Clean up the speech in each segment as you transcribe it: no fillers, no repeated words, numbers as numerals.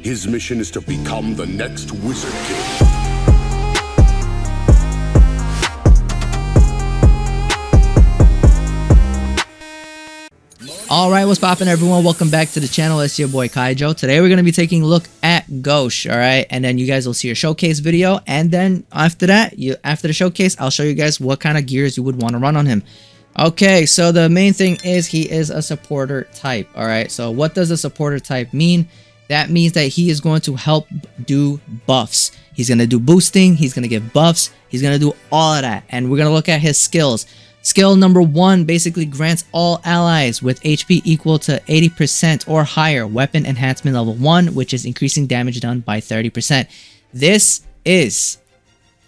His mission is to become the next Wizard King. Alright, what's poppin' everyone? Welcome back to the channel. It's your boy Kaijo. Today we're going to be taking a look at Gauche, alright? And then you guys will see a showcase video. And then after that, after the showcase, I'll show you guys what kind of gears you would want to run on him. Okay, so the main thing is he is a supporter type, alright? So what does a supporter type mean? That means that he is going to help do buffs. He's going to do boosting, he's going to give buffs, he's going to do all of that. And we're going to look at his skills. Skill number 1 basically grants all allies with HP equal to 80% or higher weapon enhancement level 1, which is increasing damage done by 30%. This is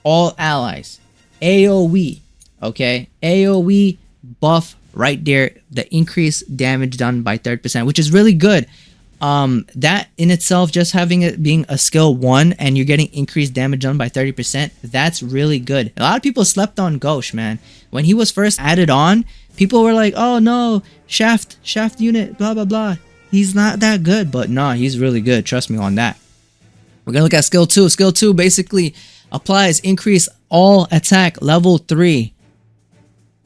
all allies. AoE, okay? AoE buff right there, the increased damage done by 30%, which is really good. That in itself, just having it being a skill 1 and you're getting increased damage done by 30%, that's really good. A lot of people slept on Gauche, man. When he was first added on, people were like, oh no, shaft unit, blah blah blah. He's not that good, but nah, he's really good. Trust me on that. We're gonna look at skill 2. Skill 2 basically applies increase all attack level 3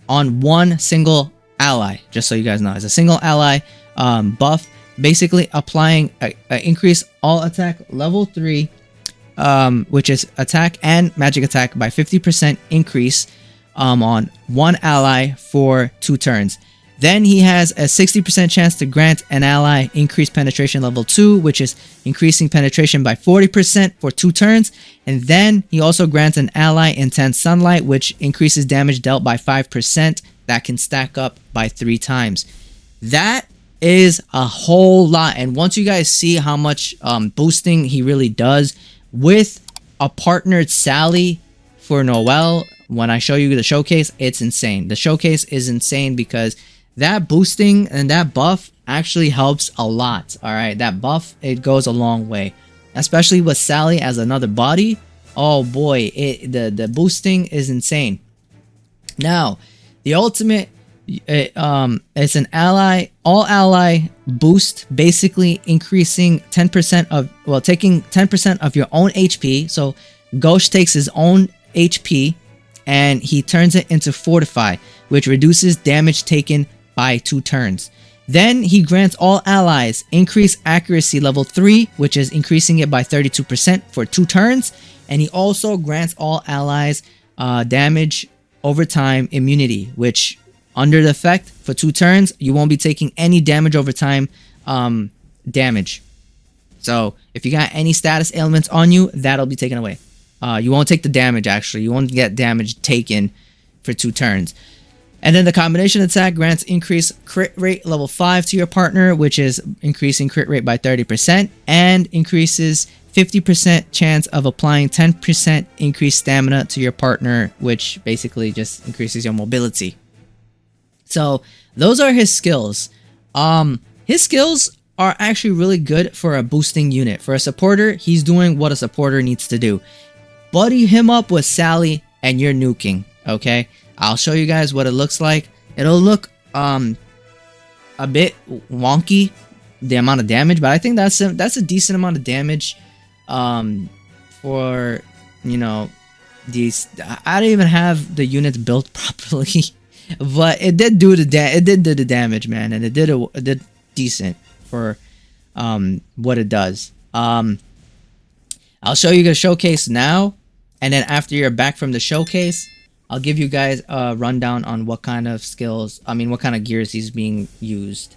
on one single ally. Just so you guys know, it's a single ally buff. Basically applying a increase all attack level 3, which is attack and magic attack by 50% increase on one ally for 2 turns. Then he has a 60% chance to grant an ally increased penetration level 2, which is increasing penetration by 40% for 2 turns. And then he also grants an ally intense sunlight, which increases damage dealt by 5%. That can stack up by 3 times. That is a whole lot. And once you guys see how much boosting he really does with a partnered Sally for Noelle, when I show you the showcase, it's insane. The showcase is insane because that boosting and that buff actually helps a lot. All right, that buff, it goes a long way, especially with Sally as another body. Oh boy, the boosting is insane. Now the ultimate, it's an all ally boost, basically increasing 10% of, well, taking 10% of your own HP. So Gauche takes his own HP and he turns it into Fortify, which reduces damage taken by 2 turns. Then he grants all allies increase accuracy level 3, which is increasing it by 32% for 2 turns. And he also grants all allies damage over time immunity, which under the effect for 2 turns, you won't be taking any damage over time damage. So if you got any status ailments on you, that'll be taken away. You won't take the damage, actually. You won't get damage taken for 2 turns. And then the combination attack grants increased crit rate level 5 to your partner, which is increasing crit rate by 30%, and increases 50% chance of applying 10% increased stamina to your partner, which basically just increases your mobility. So those are his skills. His skills are actually really good for a boosting unit. For a supporter, he's doing what a supporter needs to do. Buddy him up with Sally and you're nuking, okay? I'll show you guys what it looks like. It'll look a bit wonky, the amount of damage, but I think that's a decent amount of damage for, you know, these. I don't even have the units built properly, but it did do the damage, man, and it did decent for what it does. I'll show you the showcase now, and then after you're back from the showcase, I'll give you guys a rundown on what kind of skills, what kind of gears he's being used.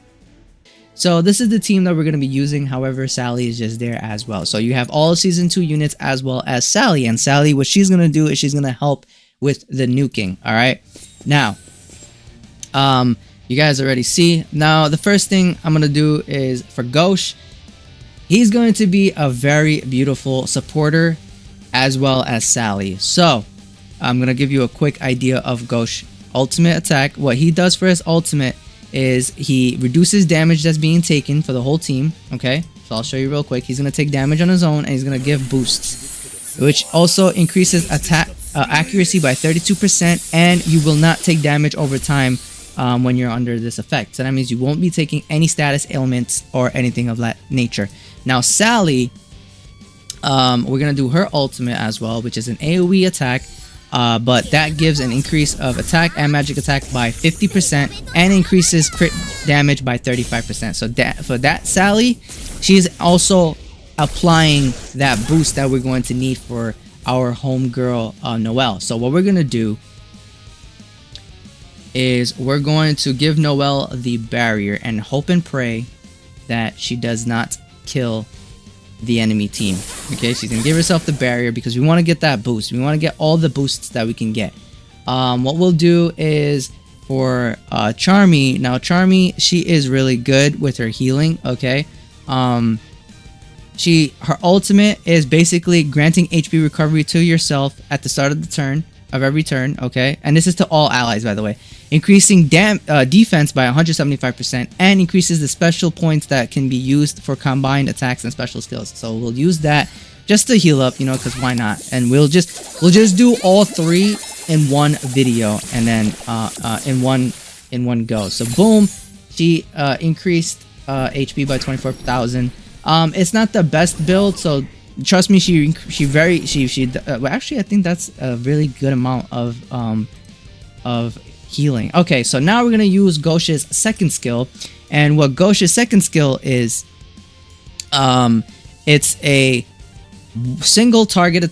So this is the team that we're going to be using. However, Sally is just there as well. So you have all Season 2 units as well as Sally. And Sally, what she's going to do is she's going to help with the nuking. All right. Now, you guys already see. Now, the first thing I'm going to do is for Gauche, he's going to be a very beautiful supporter as well as Sally. So I'm going to give you a quick idea of Gauche ultimate attack. What he does for his ultimate is he reduces damage that's being taken for the whole team. Okay, so I'll show you real quick. He's going to take damage on his own and he's going to give boosts, which also increases attack accuracy by 32%, and you will not take damage over time when you're under this effect. So that means you won't be taking any status ailments or anything of that nature. Now Sally, We're gonna do her ultimate as well, which is an AoE attack, but that gives an increase of attack and magic attack by 50% and increases crit damage by 35%. So for that Sally, she's also applying that boost that we're going to need for our homegirl Noelle. So what we're gonna do is we're going to give Noelle the barrier and hope and pray that she does not kill the enemy team. Okay, she's gonna give herself the barrier because we want to get that boost. We want to get all the boosts that we can get. What we'll do is for Charmy. Now Charmy, she is really good with her healing. Okay, her ultimate is basically granting HP recovery to yourself at the start of the turn of every turn. Okay, and this is to all allies, by the way. Increasing defense by 175% and increases the special points that can be used for combined attacks and special skills. So we'll use that just to heal up, you know, because why not? And we'll just do all three in one video and then in one go. So boom, she increased HP by 24,000. It's not the best build, so trust me, well, actually I think that's a really good amount of healing. Okay, so now we're gonna use Gauche's second skill, and what Gauche's second skill is, it's a single target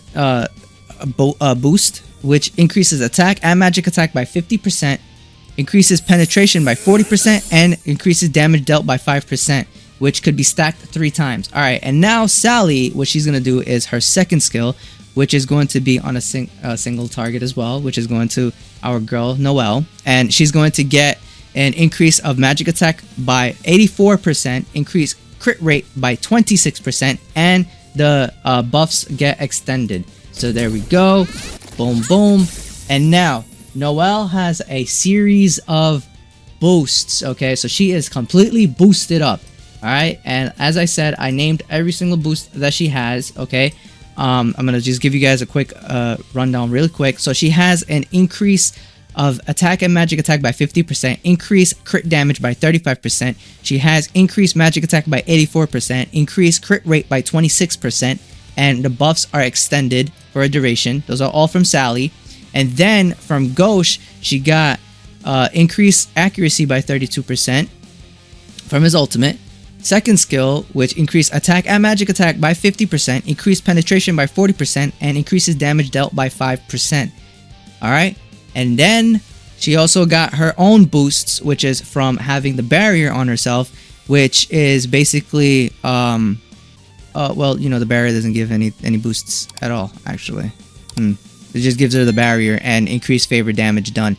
boost, which increases attack and magic attack by 50%, increases penetration by 40%, and increases damage dealt by 5%, which could be stacked 3 times. All right, and now Sally, what she's gonna do is her second skill, which is going to be on a single target as well, which is going to our girl Noelle, and she's going to get an increase of magic attack by 84%, increase crit rate by 26%, and the buffs get extended. So there we go, boom boom. And now Noelle has a series of boosts. Okay, so she is completely boosted up. All right, and as I said, I named every single boost that she has. Okay, I'm gonna just give you guys a quick rundown really quick. So she has an increase of attack and magic attack by 50%, increase crit damage by 35%. She has increased magic attack by 84%, increased crit rate by 26%, and the buffs are extended for a duration. Those are all from Sally. And then from Gauche, she got increased accuracy by 32% from his ultimate. Second skill, which increased attack and magic attack by 50%, increased penetration by 40%, and increases damage dealt by 5%. Alright, and then she also got her own boosts, which is from having the barrier on herself, which is basically, well, you know, the barrier doesn't give any boosts at all, actually. It just gives her the barrier and increased favor damage done.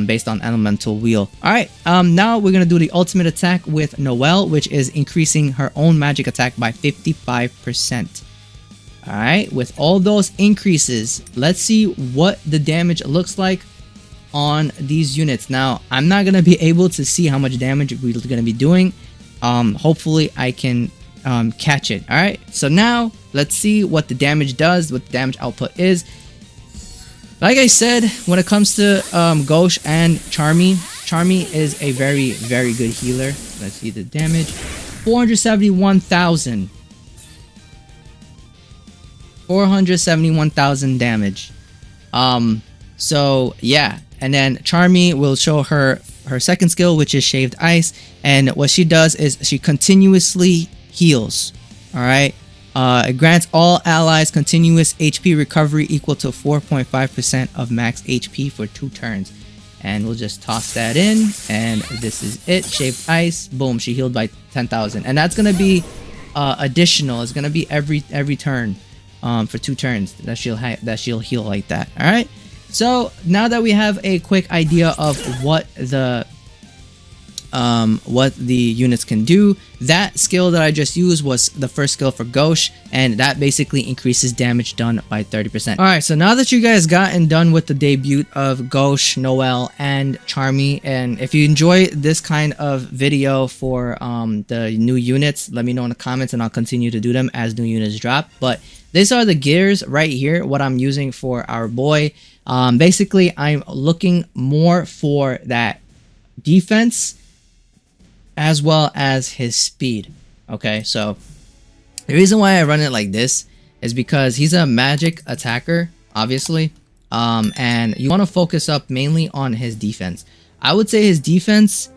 Based on elemental wheel. Alright, now we're gonna do the ultimate attack with Noelle, which is increasing her own magic attack by 55%. Alright, with all those increases, let's see what the damage looks like on these units. Now, I'm not gonna be able to see how much damage we're gonna be doing. Hopefully I can catch it. Alright, so now let's see what the damage does, what the damage output is. Like I said, when it comes to Gauche and Charmy, Charmy is a very, very good healer. Let's see the damage. 471,000. 471,000 damage. So yeah, and then Charmy will show her second skill, which is Shaved Ice, and what she does is she continuously heals. All right. It grants all allies continuous HP recovery equal to 4.5% of max HP for 2 turns. And we'll just toss that in, and this is it. Shaved Ice, boom, she healed by 10,000. And that's gonna be additional. It's gonna be every turn, for 2 turns that she'll heal like that. All right. So now that we have a quick idea of what the units can do, that skill that I just used was the first skill for Gauche, and that basically increases damage done by 30%. Alright, so now that you guys gotten done with the debut of Gauche, Noelle, and Charmy, and if you enjoy this kind of video for the new units, let me know in the comments and I'll continue to do them as new units drop. But these are the gears right here, what I'm using for our boy. Basically, I'm looking more for that defense as well as his speed. Okay, so the reason why I run it like this is because he's a magic attacker, obviously, and you want to focus up mainly on his defense. I would say his defense,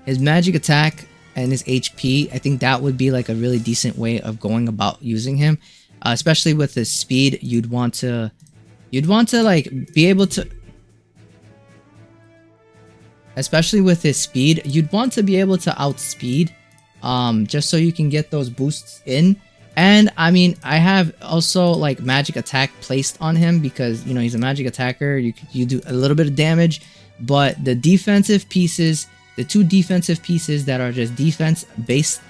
his magic attack, and his HP. I think that would be like a really decent way of going about using him, especially with his speed. You'd want to like be able to, especially with his speed, you'd want to be able to outspeed, just so you can get those boosts in. And I mean, I have also like magic attack placed on him because, you know, he's a magic attacker. You do a little bit of damage, but the defensive pieces, the 2 defensive pieces that are just defense based,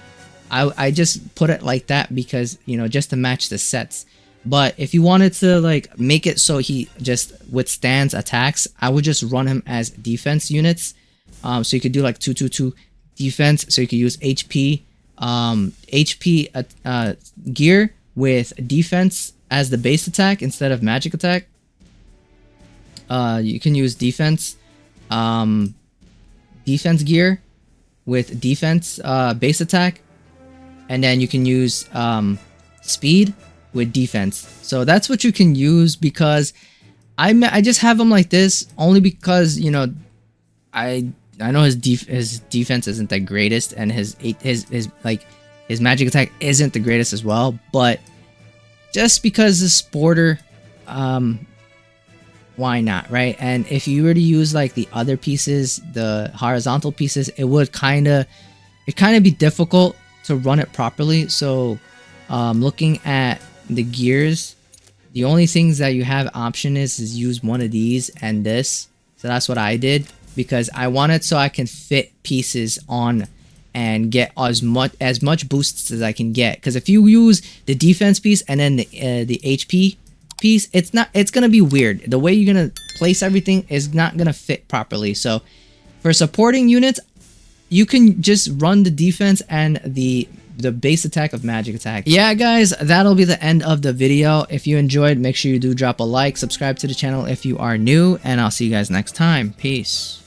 I just put it like that because, you know, just to match the sets. But if you wanted to like make it so he just withstands attacks, I would just run him as defense units. So you could do like 2-2-2 defense. So you could use HP gear with defense as the base attack instead of magic attack. You can use defense gear with defense base attack, and then you can use speed with defense. So that's what you can use, because I just have him like this only because, you know, I know his defense isn't the greatest, and his magic attack isn't the greatest as well. But just because the sporter, why not, right? And if you were to use like the other pieces, the horizontal pieces, it would kind of be difficult to run it properly. So looking at the gears, the only things that you have option is use one of these and this. So that's what I did, because I wanted so I can fit pieces on and get as much boosts as I can get. Because if you use the defense piece and then the HP piece, it's gonna be weird. The way you're gonna place everything is not gonna fit properly. So for supporting units, you can just run the defense and the base attack of magic attack. Yeah guys, that'll be the end of the video. If you enjoyed, make sure you do drop a like, subscribe to the channel if you are new, and I'll see you guys next time. Peace.